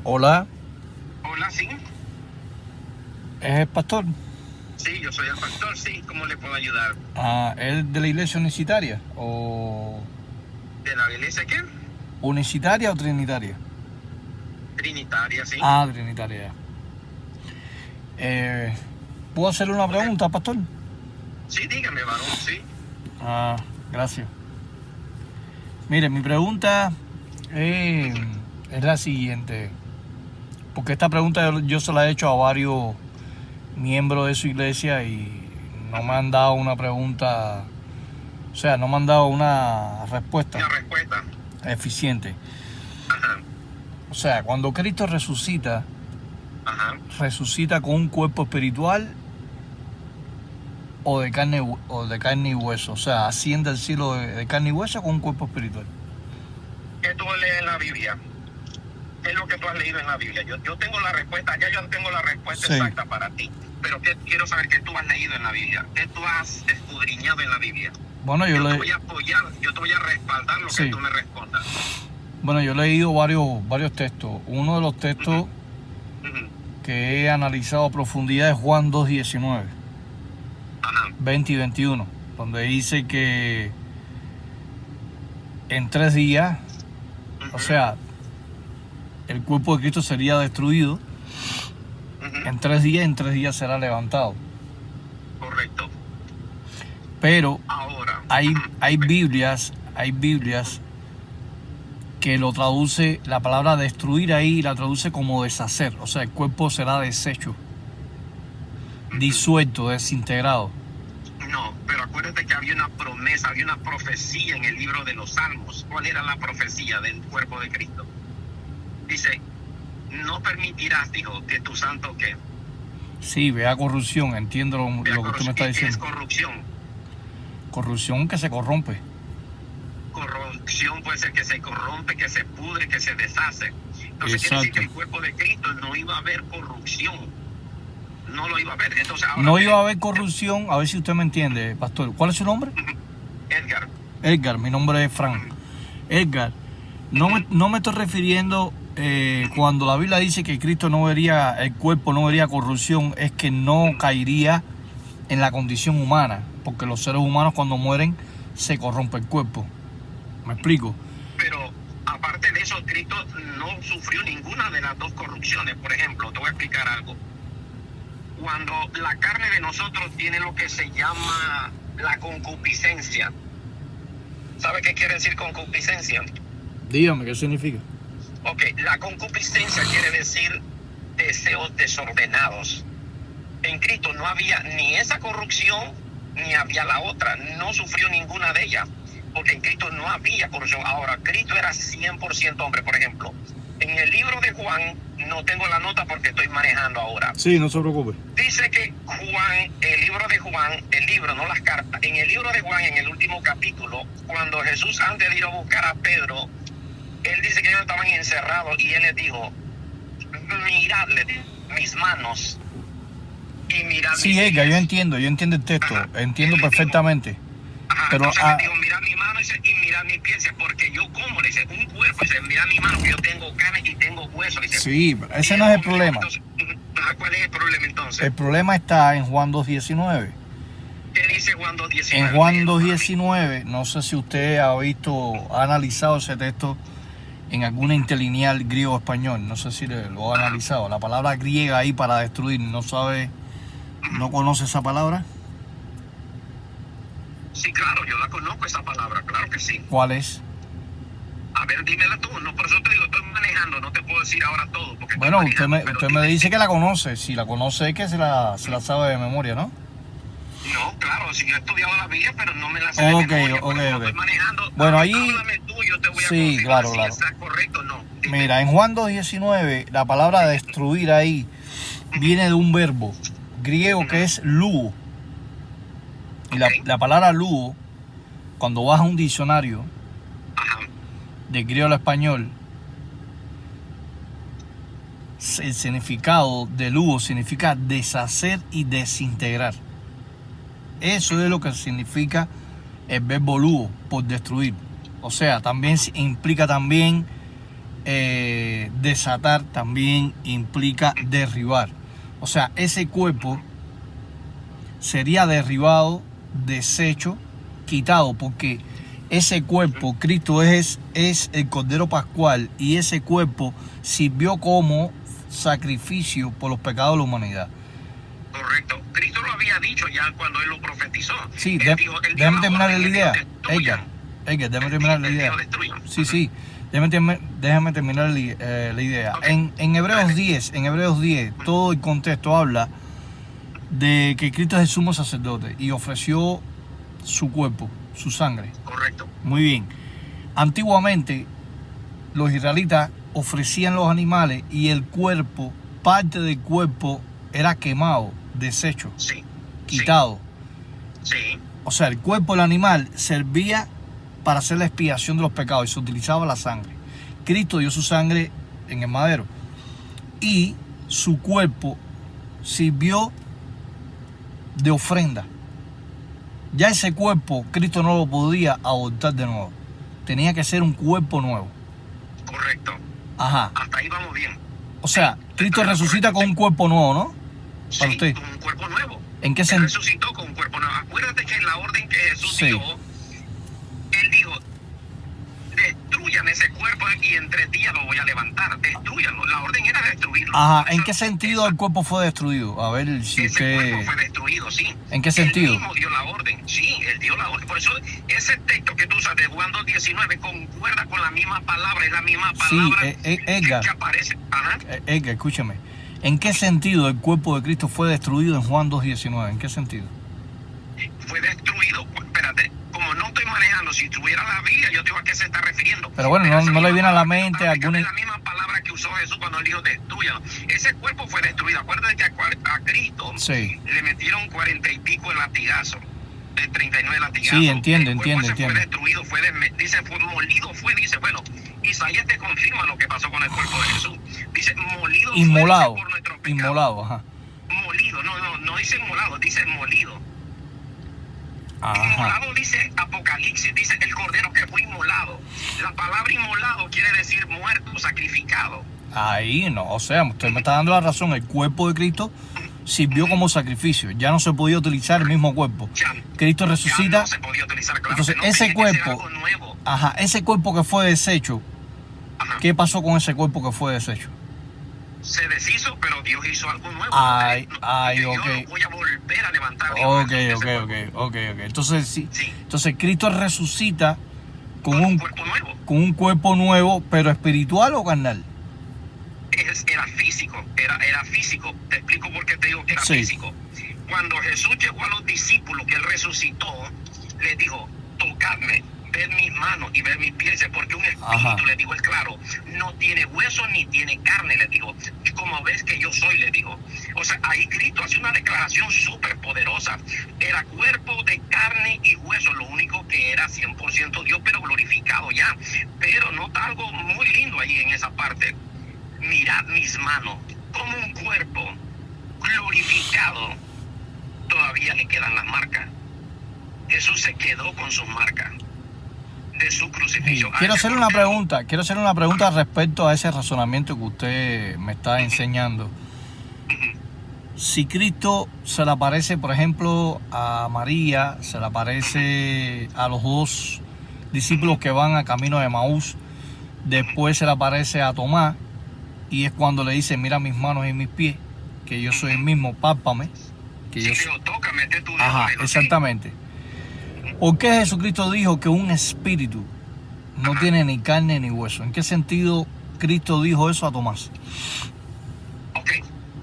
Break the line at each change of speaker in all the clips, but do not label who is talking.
Hola,
Hola, sí.
¿es el pastor?
Sí, yo soy el pastor, sí. ¿Cómo le puedo ayudar?
¿Es de la iglesia unicitaria? ¿O
¿De la iglesia qué?
unicitaria o trinitaria?
Trinitaria, sí.
Trinitaria. Eh, ¿Puedo hacerle una
Ok.
pregunta, pastor?
Sí, dígame, varón, sí.
Ah, gracias. Mire, mi pregunta eh,
Ujú.
es la siguiente. Porque esta pregunta yo se la he hecho a varios miembros de su iglesia y no me
Ujú.
han dado una pregunta, o sea, no me han dado una respuesta
Una respuesta.
eficiente.
Ajá,
O sea, cuando Cristo resucita,
ajá.
resucita con un cuerpo espiritual o de carne y hueso. O sea, asciende al cielo de carne y hueso con un cuerpo espiritual.
¿Qué tú lees en la Biblia? ¿Qué es lo que tú has leído en la Biblia? Yo tengo la respuesta, ya yo tengo la respuesta
Sí.
exacta para ti. Pero quiero saber qué tú has leído en la Biblia. ¿Qué tú has escudriñado en la Biblia?
Bueno,
Yo te voy a apoyar, yo te voy a respaldar lo que
sí.
tú me respondas.
Bueno, yo he leído varios textos. Uno de los textos
Ujú, ujú.
que he analizado a profundidad es Juan 2:19,
Ajá.
20 y 21, donde dice que en 3 días, o
Ujú,
sea, el cuerpo de Cristo sería destruido.
ujú.
En 3 días será levantado.
Correcto.
Pero
Ahora.
hay,
Ujú.
hay Biblias que lo traduce, la palabra destruir ahí la traduce como deshacer. O sea, el cuerpo será deshecho,
Ujú.
disuelto, desintegrado.
No, pero acuérdate que había una promesa, había una profecía en el libro de los Salmos. ¿Cuál era la profecía del cuerpo de Cristo? Dice, no permitirás, dijo, que tu santo que
Sí, vea corrupción, entiendo
vea
lo que usted me
corrupción.
está
¿Y qué es
diciendo.
corrupción?
Corrupción que se corrompe.
Corrupción puede ser que se corrompe, que se pudre, que se deshace. Entonces quiere decir que
Exacto.
el cuerpo de Cristo no iba a haber corrupción. No lo iba a ver. Entonces ahora
No iba
mire,
a haber corrupción, a ver si usted me entiende, pastor. ¿Cuál es su nombre?
Edgar.
Edgar, mi nombre es Frank. Edgar, no me estoy refiriendo cuando la Biblia dice que Cristo no vería, el cuerpo no vería corrupción, es que no caería en la condición humana, porque los seres humanos cuando mueren se corrompe el cuerpo. ¿Me explico?
Pero aparte de eso, Cristo no sufrió ninguna de las dos corrupciones. Por ejemplo, te voy a explicar algo. Cuando la carne de nosotros tiene lo que se llama la concupiscencia. ¿Sabe qué quiere decir concupiscencia?
Dígame, ¿qué significa?
Ok, la concupiscencia quiere decir deseos desordenados. En Cristo no había ni esa corrupción ni había la otra. No sufrió ninguna de ellas. Porque en Cristo no había corrupción. Ahora, Cristo era 100% hombre. Por ejemplo, en el libro de Juan, no tengo la nota porque estoy manejando ahora.
Sí, no se preocupe.
Dice que Juan, el libro de Juan, el libro, no las cartas, en el libro de Juan, en el último capítulo, cuando Jesús antes de ir a buscar a Pedro, él dice que ellos estaban encerrados y él les dijo, miradle mis manos y mirad
Sí,
mis
Edgar,
pies.
yo entiendo el texto,
Ajá.
entiendo
Él les dijo,
perfectamente.
ajá,
Pero
entonces le digo, mirad mi mano y mirad mis pies, porque yo como, le dice, un cuerpo, dice, mirad mi mano, que yo tengo carne y tengo hueso, dice.
sí, ese no es el problema.
Entonces, ¿cuál es el problema entonces?
El problema está en Juan 2:19.
¿Qué dice Juan 2:19?
En Juan 2:19, no sé si usted ha visto, ha analizado ese texto en alguna interlineal griego o español, no sé si lo ha analizado. La palabra griega ahí para destruir, ¿no sabe, no conoce esa palabra?
Sí, claro, yo la conozco esa palabra, claro que sí.
¿Cuál es?
A ver, dímela tú, no, por eso te digo, estoy manejando, no te puedo decir ahora todo. Porque
Bueno,
estoy manejando,
usted me dice que la conoce, si la conoce es que se la sabe de memoria, ¿no?
No, claro, si yo he estudiado la Biblia, pero no me la sé de
Ok,
memoria,
ok,
pero como
ok.
estoy manejando,
Bueno, ahí,
háblame tú, yo te voy a
sí,
confirmar
claro,
si
claro.
está correcto o no. Dime.
Mira, en Juan 2:19, la palabra destruir ahí viene de un verbo griego que es luo. Y
Ok.
la palabra luo, cuando vas a un diccionario
Ajá.
de griego al español, el significado de luo significa deshacer y desintegrar. Eso es lo que significa el verbo luo, por destruir. O sea, también implica también desatar también implica derribar. O sea, ese cuerpo sería derribado, deshecho, quitado, porque ese cuerpo, Cristo es el Cordero Pascual, y ese cuerpo sirvió como sacrificio por los pecados de la humanidad.
Correcto. Cristo lo había dicho ya cuando él lo profetizó.
Sí,
Él dijo,
déjame terminar la idea.
destruyan.
Edgar, déjame terminar la
Él
idea.
dijo, destruyan.
Sí, déjame terminar la idea.
Ok.
En Hebreos 10, todo el contexto habla de que Cristo es el sumo sacerdote y ofreció su cuerpo, su sangre.
Correcto.
Muy bien. Antiguamente, los israelitas ofrecían los animales y el cuerpo, parte del cuerpo, era quemado, deshecho,
Sí.
quitado.
Sí.
O sea, el cuerpo del animal servía para hacer la expiación de los pecados y se utilizaba la sangre. Cristo dio su sangre en el madero y su cuerpo sirvió de ofrenda. Ya ese cuerpo Cristo no lo podía adoptar de nuevo. Tenía que ser un cuerpo nuevo.
Correcto.
Ajá.
Hasta ahí vamos bien.
O sea, Cristo resucita con un cuerpo nuevo, ¿no? Para
Sí,
usted.
con un cuerpo nuevo.
¿En qué
Él
sentido?
resucitó con un cuerpo nuevo. Acuérdate que en la orden que Jesús
Sí.
dio, él dijo, destruyan ese cuerpo y en 3 días lo voy a levantar. Destruyanlo. La orden era destruirlo.
Ajá.
Por
¿En
eso,
qué sentido el cuerpo fue destruido? A ver si
ese cuerpo
usted...
fue destruido, sí.
¿En qué sentido?
Él mismo dio la orden, sí, él dio la orden. Por eso ese texto que tú usas de Juan 2:19 concuerda con la misma palabra, es la misma
Sí,
palabra
Edgar.
que aparece. Ajá.
Edgar, escúchame. ¿En qué sentido el cuerpo de Cristo fue destruido en Juan 2:19? ¿En qué sentido?
Fue destruido. Espérate, como no estoy manejando, si tuviera la Biblia, yo te digo a qué se está refiriendo.
Pero bueno,
esa
no le
misma
viene a la
palabra
mente
para aplicarle
alguna...
la misma palabra que usó Jesús cuando él dijo destruyalo. Ese cuerpo fue destruido. Acuérdate que a Cristo
Sí.
le metieron 40 y pico de latigazos. De 39 latigazos.
Sí, entiendo.
Fue destruido, dice, fue molido, dice, bueno, Isaías te confirma lo que pasó con el cuerpo de Jesús. Dice, molido
Inmolado.
fue por nuestros pecados.
Inmolado, ajá.
Molido, no dice inmolado, dice molido.
Ajá.
Inmolado dice Apocalipsis, dice el cordero que fue inmolado. La palabra inmolado quiere decir muerto, sacrificado.
Ahí no, o sea, usted me está dando la razón. El cuerpo de Cristo sirvió como sacrificio. Ya no se podía utilizar el mismo cuerpo.
Ya,
Cristo
ya
resucita.
no se podía utilizar, claro,
Entonces,
no,
ese
tenía que ser
cuerpo,
algo nuevo.
ajá, ese cuerpo que fue deshecho,
Ajá.
¿qué pasó con ese cuerpo que fue deshecho?
Se deshizo, pero Dios hizo algo nuevo.
Ay,
Yo
ok.
lo voy a volver a levantar. dijo
Ok.
Jesús, ese cuerpo.
Entonces, sí.
Sí,
Entonces, Cristo resucita
con un cuerpo nuevo.
con un cuerpo nuevo, pero espiritual o carnal.
Era físico, era físico. Te explico por qué te digo que era
Sí.
físico. Cuando Jesús llegó a los discípulos, que él resucitó, les dijo, tocadme, ver mis manos y ver mis pies, porque un espíritu,
Ajá.
le dijo él claro, no tiene hueso ni tiene carne, le dijo, como ves que yo soy, le dijo. O sea, ahí Cristo hace una declaración súper poderosa. Era cuerpo de carne y hueso, lo único que era 100% Dios, pero glorificado ya. Pero nota algo muy lindo ahí en esa parte. Mirad mis manos, como un cuerpo glorificado, todavía le quedan las marcas. Jesús se quedó con sus marcas de su
Sí,
crucifixión.
quiero hacerle una pregunta respecto a ese razonamiento que usted me está enseñando. Si Cristo se le aparece, por ejemplo, a María, se le aparece a los 2 discípulos que van a camino de Emaús, después se le aparece a Tomás, y es cuando le dice, mira mis manos y mis pies, que yo soy el mismo, pálpame, que yo
Sí,
soy...
pero toca, mete tu dedo.
Ajá,
pero sí.
exactamente. ¿Por qué Jesucristo dijo que un espíritu no tiene ni carne ni hueso? ¿En qué sentido Cristo dijo eso a Tomás?
Ok,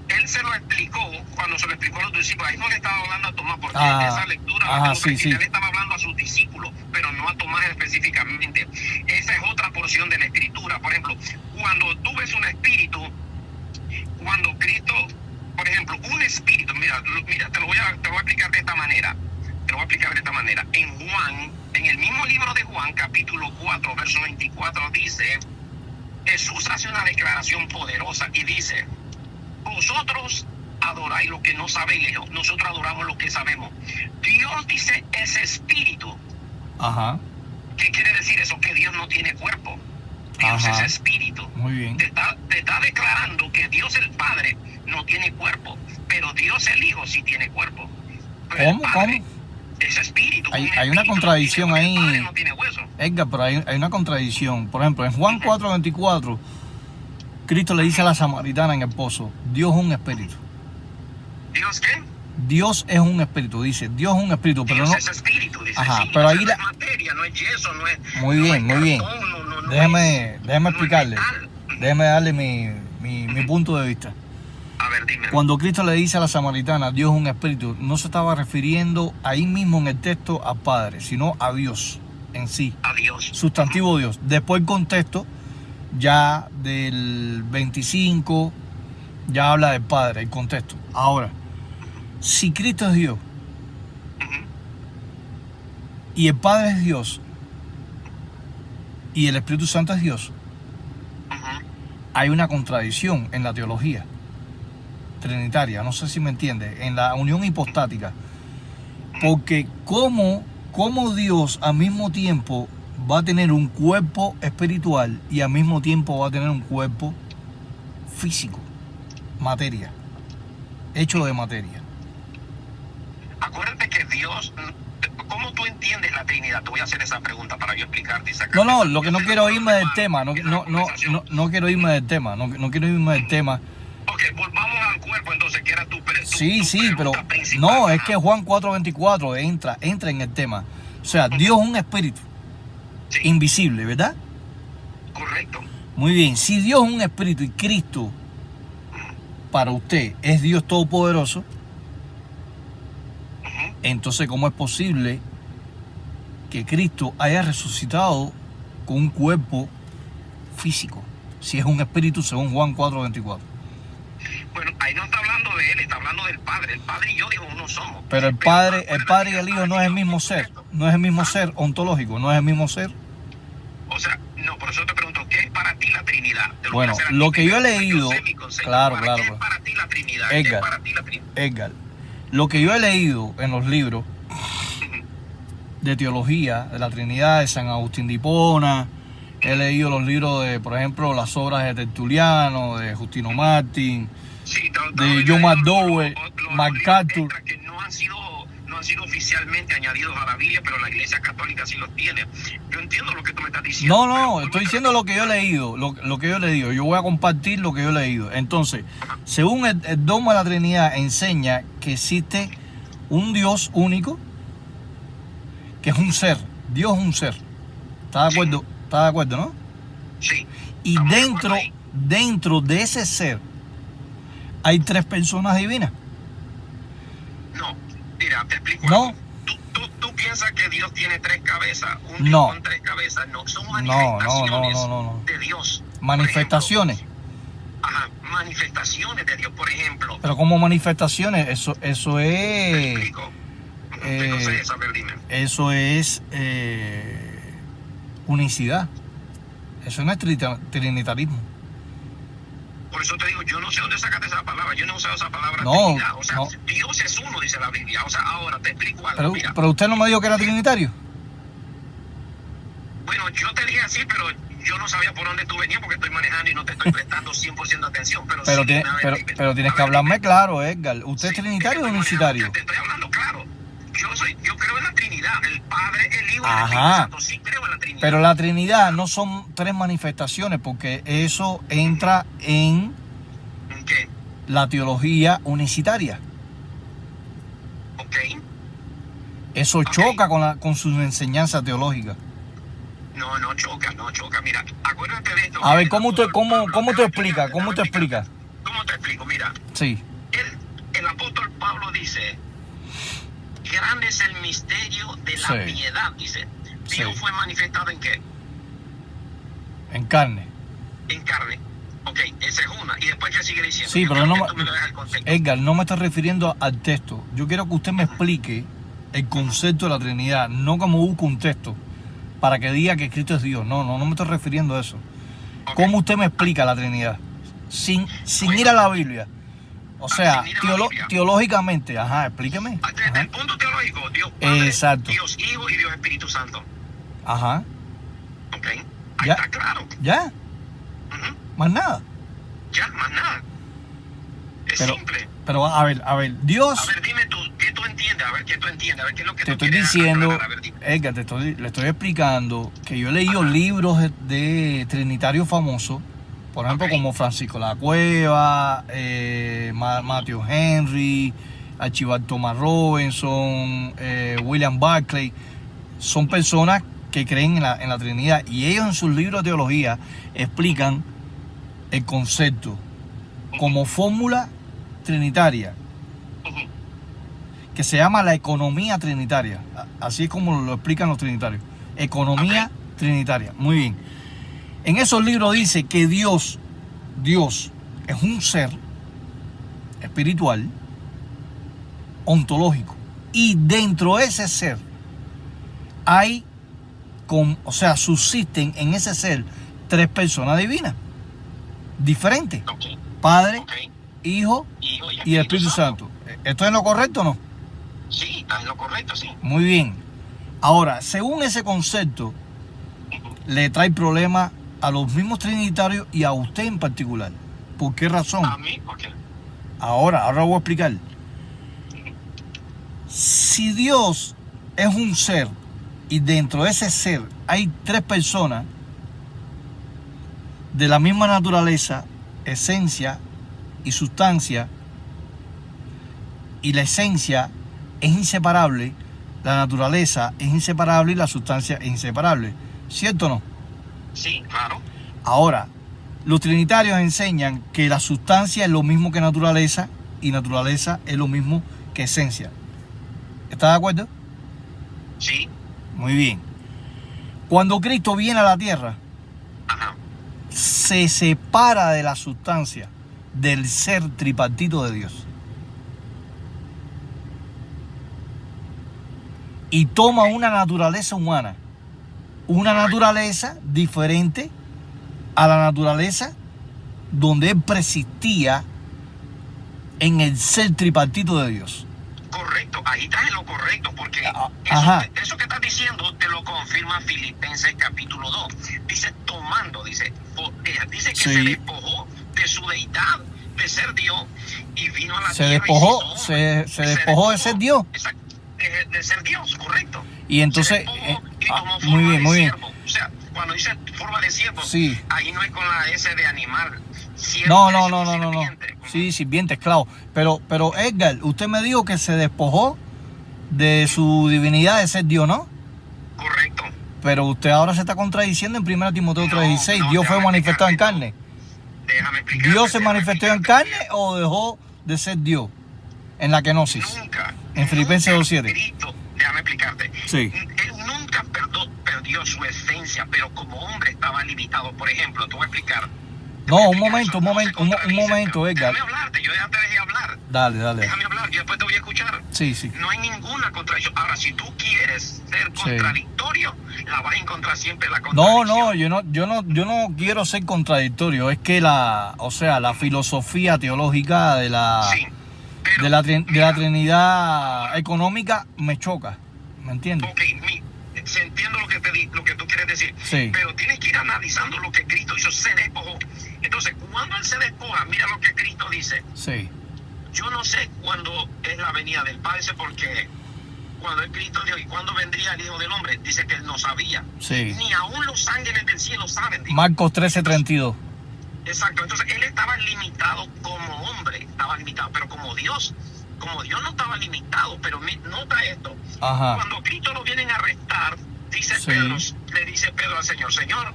él se lo explicó cuando se lo explicó a los discípulos. Ahí no le estaba hablando a Tomás, porque
Ah,
esa lectura
ajá,
la tengo que
sí,
decir,
sí.
él estaba hablando a sus discípulos, pero no a Tomás específicamente. Esa es otra porción de la escritura. Por ejemplo, cuando tú ves un espíritu, cuando Cristo, por ejemplo, un espíritu, mira, te lo voy a explicar de esta manera. En Juan, en el mismo libro de Juan, capítulo 4, verso 24, dice, Jesús hace una declaración poderosa y dice, vosotros adoráis lo que no sabéis, nosotros adoramos lo que sabemos. Dios dice, es espíritu.
Ajá,
¿Qué quiere decir eso? Que Dios no tiene cuerpo. Dios
Ajá.
es espíritu.
Muy bien.
Te está declarando que Dios el Padre no tiene cuerpo, pero Dios el Hijo sí tiene cuerpo. Pero
¿Cómo?
el Padre
¿Cómo?
es espíritu.
Hay
Un
una
espíritu
contradicción
no tiene,
ahí.
El Padre no tiene hueso.
Edgar, pero hay una contradicción. Por ejemplo, en Juan 4:24, Cristo le dice a la samaritana en el pozo, Dios es un espíritu.
¿Dios qué?
Dios es un espíritu, dice, Dios es un espíritu, pero
Dios
no...
es espíritu, dice.
Ajá,
sí,
pero
o
ahí
sea,
la...
no es materia, no es yeso, no es...
Muy
no
bien,
es
muy bien.
cartón, no
Déjeme
no es
explicarle,
metal.
déjeme darle mi punto de vista.
A ver, dime.
Cuando Cristo le dice a la samaritana, Dios es un espíritu, no se estaba refiriendo ahí mismo en el texto al Padre, sino a Dios en sí,
A Dios.
sustantivo Dios. Después el contexto ya del 25 ya habla del Padre, el contexto. Ahora, si Cristo es Dios
Ujú.
y el Padre es Dios y el Espíritu Santo es Dios,
Ujú.
hay una contradicción en la teología trinitaria, no sé si me entiende, en la unión hipostática. Porque ¿cómo Dios al mismo tiempo va a tener un cuerpo espiritual y al mismo tiempo va a tener un cuerpo físico, materia, hecho de materia?
Acuérdate que Dios, ¿cómo tú entiendes la Trinidad? Te voy a hacer esa pregunta para yo explicarte.
No, lo que no quiero irme del tema, no quiero irme del tema, no quiero irme del tema.
Ok, volvamos al cuerpo entonces, que era tu
Sí, pero
pregunta principal.
no, es que Juan 4:24 entra en el tema. O sea, Dios es un espíritu
Sí,
invisible, ¿verdad?
correcto.
Muy bien, si Dios es un espíritu y Cristo para usted es Dios todopoderoso,
Ujú.
entonces ¿cómo es posible que Cristo haya resucitado con un cuerpo físico? Si es un espíritu según Juan 4:24.
Bueno, ahí no está hablando de él, está hablando del Padre. El Padre y yo, digo, uno somos.
Pero el Padre y el Hijo no es el mismo ser, no es el mismo
Ah,
ser ontológico, no es el mismo ser.
O sea, no, por eso te pregunto, ¿qué es para ti la Trinidad? Te
Bueno,
voy a hacer a
lo
ti
que yo he
primero,
leído,
sé mi concepto.
claro,
¿Para
claro,
¿Qué
claro.
es para ti la Trinidad? ¿Qué es
Edgar,
para ti la Trinidad?
Edgar, lo que yo he leído en los libros de teología de la Trinidad de San Agustín de Hipona, he leído los libros de, por ejemplo, las obras de Tertuliano, de Justino Martín,
Sí,
de John McDowell, MacArthur.
extras que no han sido oficialmente añadidos a la Biblia, pero la Iglesia Católica sí los tiene. Yo entiendo lo que tú me estás diciendo.
No, estoy diciendo lo que yo he leído, lo que yo he leído. Yo voy a compartir lo que yo he leído. Entonces, según el dogma de la Trinidad, enseña que existe un Dios único, que es un ser. Dios es un ser. ¿Estás de acuerdo? ¿Estás de acuerdo, no?
Sí.
Y
Estamos de acuerdo ahí.
dentro de ese ser hay tres personas divinas.
No, mira, te explico.
No.
algo. ¿Tú piensas que Dios tiene tres cabezas? Un Dios
No.
con tres cabezas. No, son
No,
manifestaciones
no.
de Dios.
Manifestaciones.
Por ejemplo, ajá, manifestaciones de Dios, por ejemplo.
Pero como manifestaciones, eso
Te
es...
explico. ¿Qué cosa es esa? A ver, dime.
Eso es unicidad. Eso no es trinitarismo.
Por eso te digo, yo no sé dónde sacaste esa palabra. Yo no he usado esa palabra
No,
Trinidad. O sea,
no.
Dios es uno, dice la Biblia. O sea, ahora te explico algo.
Pero,
Mira,
pero usted no me dijo que era trinitario.
bueno, yo te dije así, pero yo no sabía por dónde tú venías porque estoy manejando y no te estoy prestando 100% atención. Pero,
Pero,
sí,
tiene-
a ver,
pero,
dime.
pero tienes
A
que
ver,
hablarme
dime.
claro, Edgar. ¿Usted es
Sí,
trinitario o
es que
unicitario?
te estoy hablando claro. Yo creo en la Trinidad, el Padre, el Hijo y el
Ajá.
Espíritu Santo. Sí creo en la Trinidad.
Pero la Trinidad no son tres manifestaciones, porque eso entra en
¿En qué?
la teología unicitaria.
Ok.
Eso
Ok.
choca con su enseñanza teológica.
No choca. Mira, acuérdate de esto.
A ver,
El
¿cómo tú
apóstol Pablo-
te explicas? ¿Cómo te explicas?
¿Cómo te explico? Mira,
Sí,
el apóstol Pablo dice, grande es el misterio de la
Sí.
piedad, dice. Dios
Sí.
fue manifestado en qué?
en carne.
En carne. Ok, esa es una. ¿Y después qué sigue diciendo?
Sí,
Yo
pero
quiero
no
que tú me lo dejes el contexto.
Edgar, no me estoy refiriendo al texto. Yo quiero que usted me explique el concepto de la Trinidad, no como busco un texto para que diga que Cristo es Dios. No me estoy refiriendo a eso.
Ok.
¿Cómo usted me explica la Trinidad? Sin ir a la Biblia. O sea,
sin ir a la Biblia.
teológicamente. Ajá, explíqueme.
Desde
Ajá.
el punto teológico, Dios Padre,
Exacto.
Dios Hijo y Dios Espíritu Santo.
Ajá.
Ok. Ahí
Ya.
está claro.
¿Ya?
Ujú.
Más nada.
Ya, más nada. Es
Pero,
simple.
pero a ver, Dios,
A ver, dime tú, ¿qué tú entiendes? A ver, ¿qué tú entiendes? A ver, ¿qué es lo que
te
tú
estoy
quieres
diciendo,
aclarar? A ver, dime.
Edgar, le estoy explicando que yo he leído libros de trinitarios famosos, por ejemplo,
Ok.
como Francisco La Cueva, Matthew Henry, Archibald Thomas Robinson, William Barclay. Son personas que creen en la Trinidad y ellos en sus libros de teología explican el concepto como fórmula trinitaria,
Ujú.
que se llama la economía trinitaria. Así es como lo explican los trinitarios. Economía trinitaria. Muy bien. En esos libros dice que Dios es un ser espiritual, ontológico. Y dentro de ese ser hay, subsisten en ese ser tres personas divinas, diferentes.
Ok.
Padre,
Ok.
Hijo
Hijo
y Espíritu Santo. ¿Esto es lo correcto o no?
Sí, está en lo correcto, sí.
Muy bien. Ahora, según ese concepto, le trae problemas a los mismos trinitarios y a usted en particular. ¿Por qué razón?
A mí, ¿por qué?
Ahora voy a explicar. Si Dios es un ser y dentro de ese ser hay tres personas de la misma naturaleza, esencia y sustancia, y la esencia es inseparable, la naturaleza es inseparable y la sustancia es inseparable, ¿cierto o no?
Sí, claro.
Ahora, los trinitarios enseñan que la sustancia es lo mismo que naturaleza y naturaleza es lo mismo que esencia. ¿Estás de acuerdo?
Sí.
Muy bien. Cuando Cristo viene a la tierra,
Ajá.
se separa de la sustancia del ser tripartito de Dios y toma una naturaleza humana, una naturaleza diferente a la naturaleza donde él persistía en el ser tripartito de Dios.
Correcto, ahí estás en lo correcto, porque
Ajá.
eso que estás diciendo te lo confirma Filipenses capítulo 2. Dice, dice que
Sí.
se despojó de su deidad, de ser Dios, y vino a la
Se
tierra.
despojó,
y se hizo hombre.
se despojó de ser Dios.
Exacto, de ser Dios, correcto.
Y entonces,
Se despojó y tomó
muy bien,
forma
muy
de
bien.
siervo. O sea, cuando dice forma de siervo,
Sí.
ahí no es con la S de animal.
No.
Sirviente.
Sí, sirviente, esclavo. Pero Edgar, usted me dijo que se despojó de su divinidad de ser Dios, ¿no?
Correcto.
Pero usted ahora se está contradiciendo en 1 Timoteo
No,
3:16.
no,
Dios fue
déjame
manifestado en
explicarte,
carne.
Déjame explicarte.
¿Dios se
déjame
manifestó en
explicarte.
carne o dejó de ser Dios en la kenosis?
Nunca.
En Filipenses
nunca
2:7.
Cristo, déjame explicarte.
Sí.
Él nunca perdió su esencia, pero como hombre estaba limitado. Por ejemplo, te voy a explicar.
No, un momento, Edgar.
Déjame hablarte, yo ya te dejé hablar.
Dale.
Déjame hablar, yo después te voy a escuchar.
Sí.
No hay ninguna contradicción. Ahora, si tú quieres ser contradictorio, la vas a encontrar siempre la contradicción.
No, yo no quiero ser contradictorio. Es que la filosofía teológica de la
Sí, pero,
de la
mira,
Trinidad económica me choca, ¿me entiendes?
Ok, se entiende lo que tú quieres decir,
Sí.
pero tienes que ir analizando lo que Cristo hizo, se despojó. Entonces, cuando Él se despoja, mira lo que Cristo dice.
Sí.
Yo no sé cuándo es la venida del Padre, porque cuando el Cristo dijo, ¿y cuándo vendría el Hijo del Hombre? Dice que Él no sabía.
Sí.
Ni aún los ángeles del cielo saben. Dijo.
Marcos 13:32.
Exacto, entonces Él estaba limitado como hombre, estaba limitado, pero como Dios no estaba limitado, pero nota esto.
Ajá.
Cuando Cristo lo vienen a arrestar, dice
Sí.
le dice Pedro al Señor, Señor,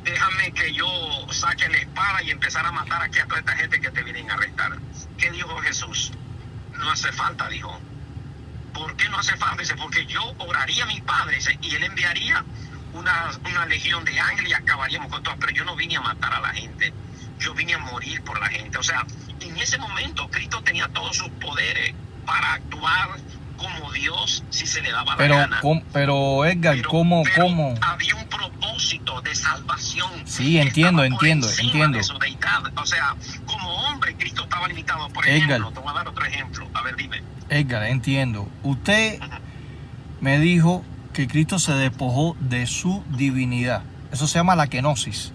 déjame que yo saque la espada y empezar a matar aquí a toda esta gente que te vienen a arrestar. ¿Qué dijo Jesús? No hace falta, dijo. ¿Por qué no hace falta? Dice, porque yo oraría a mi Padre, dice, y Él enviaría una legión de ángeles y acabaríamos con todo. Pero yo no vine a matar a la gente, yo vine a morir por la gente. O sea, en ese momento Cristo tenía todos sus poderes para actuar como Dios si se le daba la gana.
Pero Edgar, ¿cómo?
Había un propósito de salvación.
Sí, entiendo.
De su deidad. O sea, como hombre, Cristo estaba limitado. Por ejemplo, te voy a dar otro ejemplo. A ver, dime.
Edgar, entiendo. Usted me dijo que Cristo se despojó de su divinidad. Eso se llama la kenosis.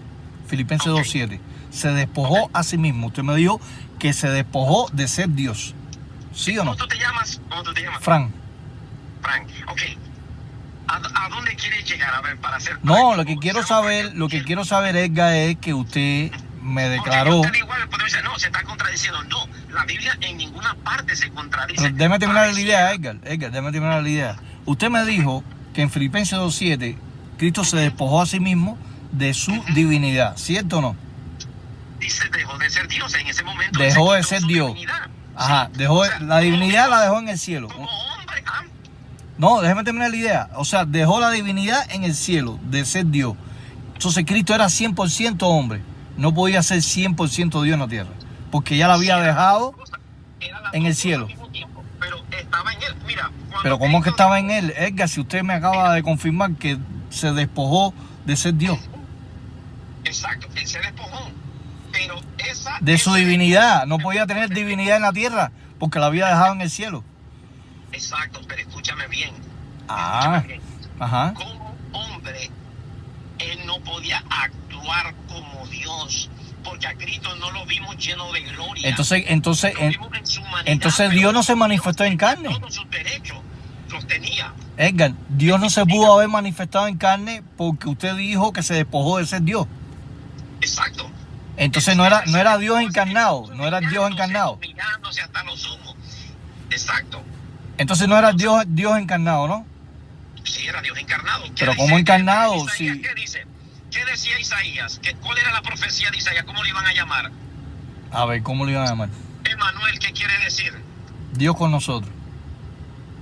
Filipenses
Ok.
2:7. Se despojó a sí mismo. Usted me dijo que se despojó de ser Dios. ¿Sí o no?
¿Cómo tú te llamas?
Frank.
Frank. Ok. ¿A dónde quieres llegar? A ver, para hacer...
No, lo que quiero saber, Edgar, es que usted me declaró.
Porque yo igual, podemos decir, no, se está contradiciendo. No, la Biblia en ninguna parte se contradice.
Pero déjame terminar la idea,
Pareciera-
Edgar, déjame terminar la idea. Usted me dijo que en Filipenses 2:7 Cristo se despojó a sí mismo de su divinidad, ¿cierto o no?
Dice, dejó de ser Dios en ese momento.
Dejó
se
de
quitó
ser
su
Dios.
divinidad.
Ajá,
Sí.
dejó
O sea,
la divinidad la dejó en el cielo.
Como hombre,
No, déjame terminar la idea. O sea, dejó la divinidad en el cielo de ser Dios. Entonces Cristo era 100% hombre. No podía ser 100% Dios en la tierra. Porque ya la había dejado
Era las
en el
dos cosas
cielo.
al mismo tiempo, pero estaba en él. Mira, cuando
Pero ¿cómo es que
Cristo
estaba en él? Edgar, si usted me acaba de confirmar que se despojó de ser Dios.
Exacto, él se despojó. Pero esa...
De su
ese-
divinidad. No podía tener divinidad en la tierra porque la había dejado en el cielo.
Exacto, pero escúchame bien.
Ah,
Escúchame bien.
ajá.
Como hombre, él no podía actuar como Dios, porque a Cristo no lo vimos lleno de gloria.
Entonces,
Lo vimos en su humanidad,
entonces
pero
Dios no se manifestó en carne.
todos sus derechos los tenía.
Edgar, Dios no se pudo haber manifestado en carne porque usted dijo que se despojó de ser Dios.
Exacto.
Entonces no era Dios encarnado, no era Dios encarnado.
Humillándose hasta lo sumo. Exacto.
Entonces no era Dios encarnado, ¿no?
Sí, era Dios encarnado. ¿Qué
Pero
dice?
¿cómo encarnado?
Isaías,
Si
¿qué dice? ¿Qué decía Isaías? ¿Cuál era la profecía de Isaías? ¿Cómo le iban a llamar?
a ver, ¿cómo le iban a llamar?
Emmanuel, ¿qué quiere decir?
Dios con nosotros.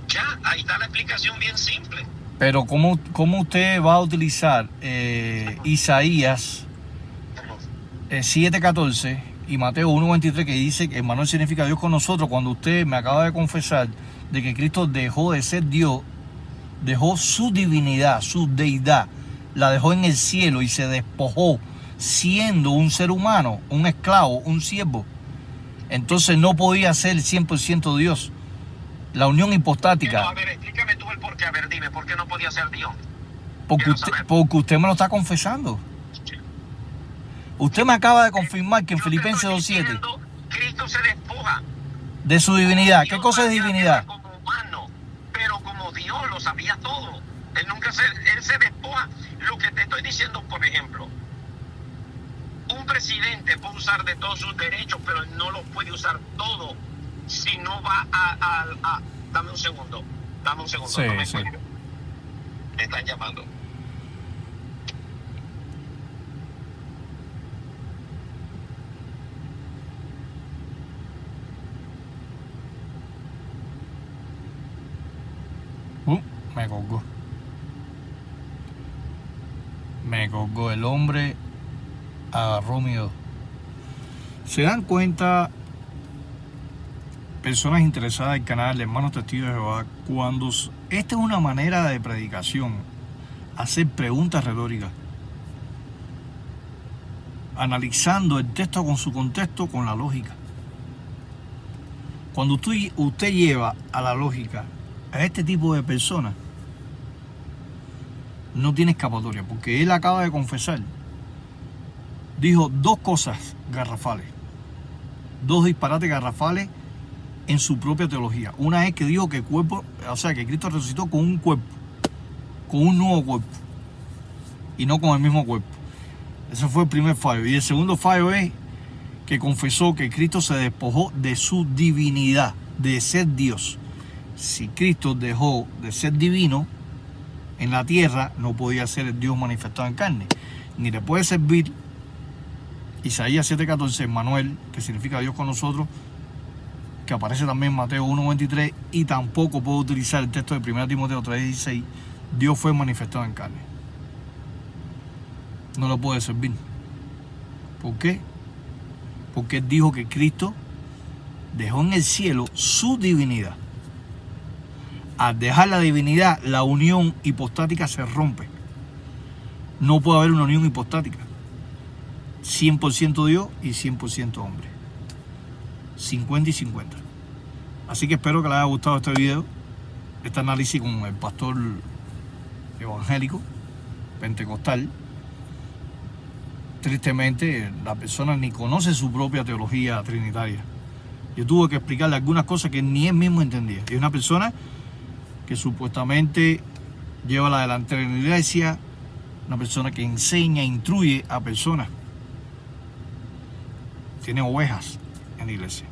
Ya, ahí está la explicación bien simple.
Pero ¿cómo usted va a utilizar Isaías 7:14 y Mateo 1:23 que dice que Emmanuel significa Dios con nosotros, cuando usted me acaba de confesar de que Cristo dejó de ser Dios, dejó su divinidad, su deidad, la dejó en el cielo y se despojó siendo un ser humano, un esclavo, un siervo? Entonces no podía ser 100% Dios. La unión
Pero,
hipostática,
a ver, explícame tú el por qué. A ver, dime, ¿por qué no podía ser Dios?
porque
quiero
usted,
saber.
porque usted me lo está confesando. Usted me acaba de confirmar que en
Yo te
Filipenses
estoy
2:7
diciendo, Cristo se despoja.
de su divinidad. ¿Qué
Dios
cosa es
sabía
divinidad?
Como humano, pero como Dios lo sabía todo. Él se despoja. Lo que te estoy diciendo, por ejemplo, un presidente puede usar de todos sus derechos, pero no los puede usar todo si no va a dame un segundo.
Sí,
no me
sí.
cuelgue. Me están llamando.
Me colgó. Me colgó el hombre, agarró miedo. ¿Se dan cuenta, personas interesadas en el canal Hermanos Testigos de Jehová, cuando esta es una manera de predicación, hacer preguntas retóricas, analizando el texto con su contexto, con la lógica? Cuando usted lleva a la lógica a este tipo de personas, no tiene escapatoria, porque él acaba de confesar, dijo dos cosas garrafales, dos disparates garrafales en su propia teología. Una es que dijo que el cuerpo, o sea, que Cristo resucitó con un cuerpo, con un nuevo cuerpo, y no con el mismo cuerpo. Ese fue el primer fallo. Y el segundo fallo es que confesó que Cristo se despojó de su divinidad, de ser Dios. Si Cristo dejó de ser divino en la tierra, no podía ser el Dios manifestado en carne. Ni le puede servir Isaías 7:14, Emmanuel, que significa Dios con nosotros, que aparece también en Mateo 1:23, y tampoco puede utilizar el texto de 1 Timoteo 3:16, Dios fue manifestado en carne. No le puede servir. ¿Por qué? Porque él dijo que Cristo dejó en el cielo su divinidad. Al dejar la divinidad, la unión hipostática se rompe. No puede haber una unión hipostática. 100% Dios y 100% hombre. 50 y 50. Así que espero que les haya gustado este video, este análisis con el pastor evangélico, pentecostal, tristemente la persona ni conoce su propia teología trinitaria. Yo tuve que explicarle algunas cosas que ni él mismo entendía. Es una persona que supuestamente lleva la delantera en la iglesia, una persona que enseña, instruye a personas. Tiene ovejas en la iglesia.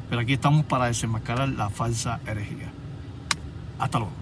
Pero aquí estamos para desenmascarar la falsa herejía. Hasta luego.